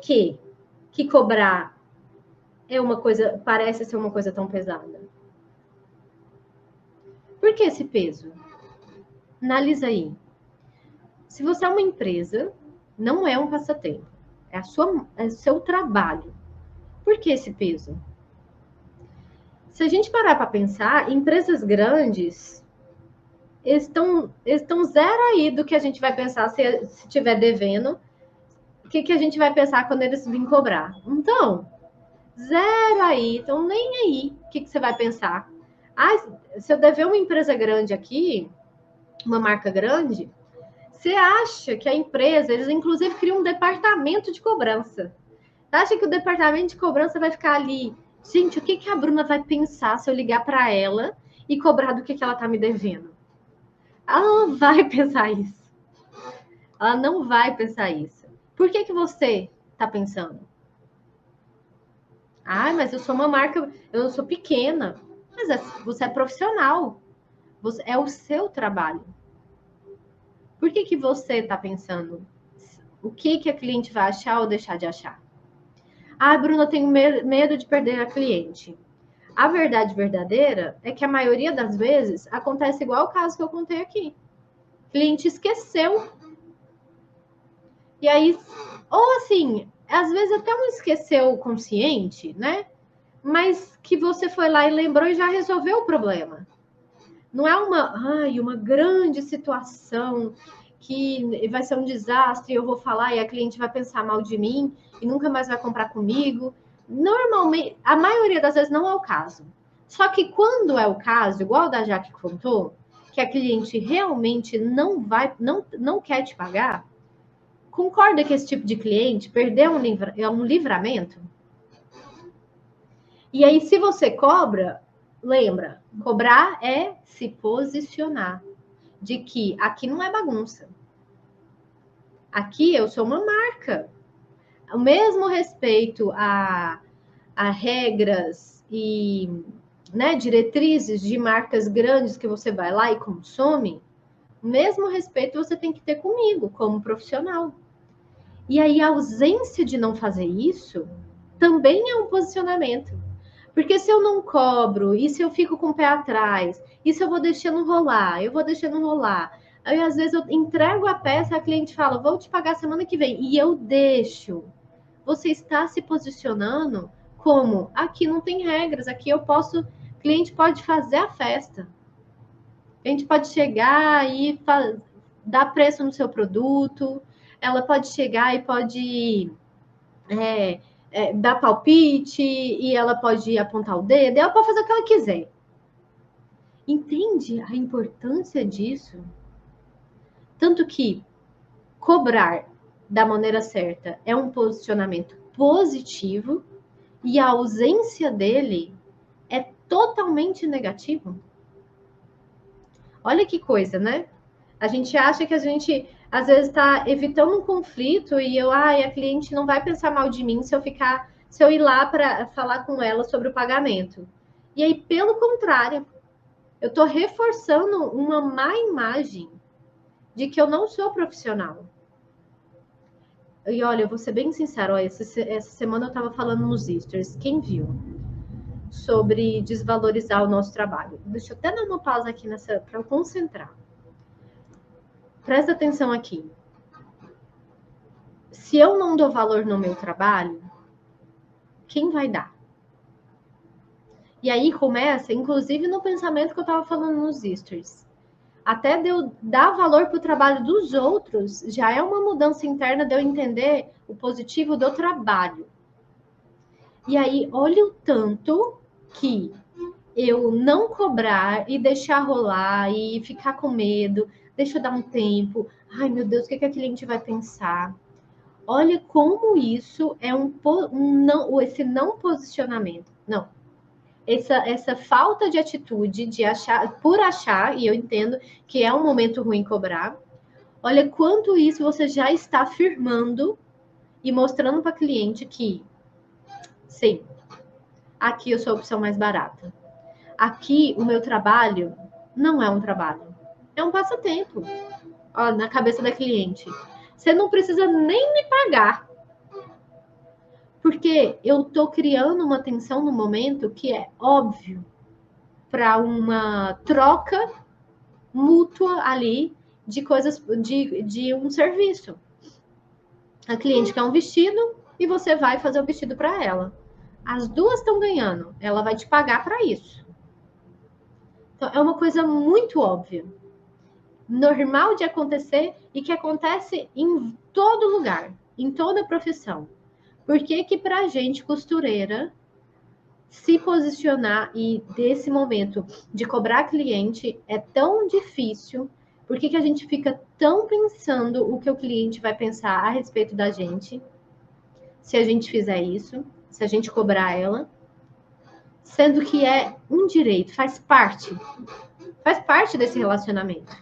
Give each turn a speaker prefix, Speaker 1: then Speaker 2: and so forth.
Speaker 1: que cobrar é uma coisa, parece ser uma coisa tão pesada? Por que esse peso? Analisa aí. Se você é uma empresa, não é um passatempo, é o seu trabalho. Por que esse peso? Se a gente parar para pensar, empresas grandes estão zero aí do que a gente vai pensar se estiver devendo. O que a gente vai pensar quando eles virem cobrar? Então, zero aí, então nem aí. O que você vai pensar? Se eu dever uma empresa grande aqui, uma marca grande, você acha que a empresa, eles inclusive criam um departamento de cobrança. Você acha que o departamento de cobrança vai ficar ali? Gente, o que a Bruna vai pensar se eu ligar para ela e cobrar do que ela tá me devendo? Ela não vai pensar isso. Ela não vai pensar isso. Por que você tá pensando? Mas eu sou uma marca, eu sou pequena. Mas você é profissional. É o seu trabalho. Por que você está pensando? O que a cliente vai achar ou deixar de achar? Bruna, eu tenho medo de perder a cliente. A verdade verdadeira é que a maioria das vezes acontece igual o caso que eu contei aqui. O cliente esqueceu. E aí, ou assim, às vezes até um esqueceu consciente, né? Mas que você foi lá e lembrou e já resolveu o problema. Não é uma grande situação que vai ser um desastre, eu vou falar e a cliente vai pensar mal de mim e nunca mais vai comprar comigo. Normalmente, a maioria das vezes não é o caso. Só que quando é o caso, igual da Jaque contou, que a cliente realmente não quer te pagar, concorda que esse tipo de cliente perder um livramento? E aí, se você cobra, lembra, cobrar é se posicionar. De que aqui não é bagunça. Aqui eu sou uma marca. O mesmo respeito a regras e diretrizes de marcas grandes que você vai lá e consome, o mesmo respeito você tem que ter comigo, como profissional. E aí a ausência de não fazer isso também é um posicionamento. Porque se eu não cobro, e se eu fico com o pé atrás, e se eu vou deixando rolar, Aí, às vezes, eu entrego a peça, a cliente fala, vou te pagar semana que vem, e eu deixo. Você está se posicionando como, aqui não tem regras, aqui o cliente pode fazer a festa. A gente pode chegar e dar preço no seu produto, ela pode chegar e pode dar palpite, e ela pode apontar o dedo, ela pode fazer o que ela quiser. Entende a importância disso? Tanto que cobrar da maneira certa é um posicionamento positivo e a ausência dele é totalmente negativo. Olha que coisa, né? A gente acha que a gente, às vezes, está evitando um conflito e a cliente não vai pensar mal de mim se eu ir lá para falar com ela sobre o pagamento. E aí, pelo contrário, eu estou reforçando uma má imagem de que eu não sou profissional. E olha, eu vou ser bem sincero, essa semana eu estava falando nos Stories, quem viu? Sobre desvalorizar o nosso trabalho. Deixa eu até dar uma pausa aqui para eu concentrar. Presta atenção aqui. Se eu não dou valor no meu trabalho, quem vai dar? E aí começa, inclusive no pensamento que eu estava falando nos Stories. Até de eu dar valor para o trabalho dos outros, já é uma mudança interna de eu entender o positivo do trabalho. E aí, olha o tanto que eu não cobrar e deixar rolar e ficar com medo, deixa eu dar um tempo. Ai, meu Deus, o que a cliente vai pensar? Olha como isso é esse não posicionamento. Não. Essa falta de atitude de achar, e eu entendo que é um momento ruim cobrar. Olha quanto isso você já está afirmando e mostrando para a cliente que sim, aqui eu sou a opção mais barata. Aqui o meu trabalho não é um trabalho, é um passatempo. Ó, na cabeça da cliente. Você não precisa nem me pagar. Porque eu estou criando uma tensão no momento que é óbvio para uma troca mútua ali de coisas, de um serviço. A cliente quer um vestido e você vai fazer o vestido para ela. As duas estão ganhando, ela vai te pagar para isso. Então, é uma coisa muito óbvia, normal de acontecer e que acontece em todo lugar, em toda profissão. Por que que pra gente, costureira, se posicionar e desse momento de cobrar cliente é tão difícil? Por que que a gente fica tão pensando o que o cliente vai pensar a respeito da gente, se a gente fizer isso, se a gente cobrar ela? Sendo que é um direito, faz parte desse relacionamento.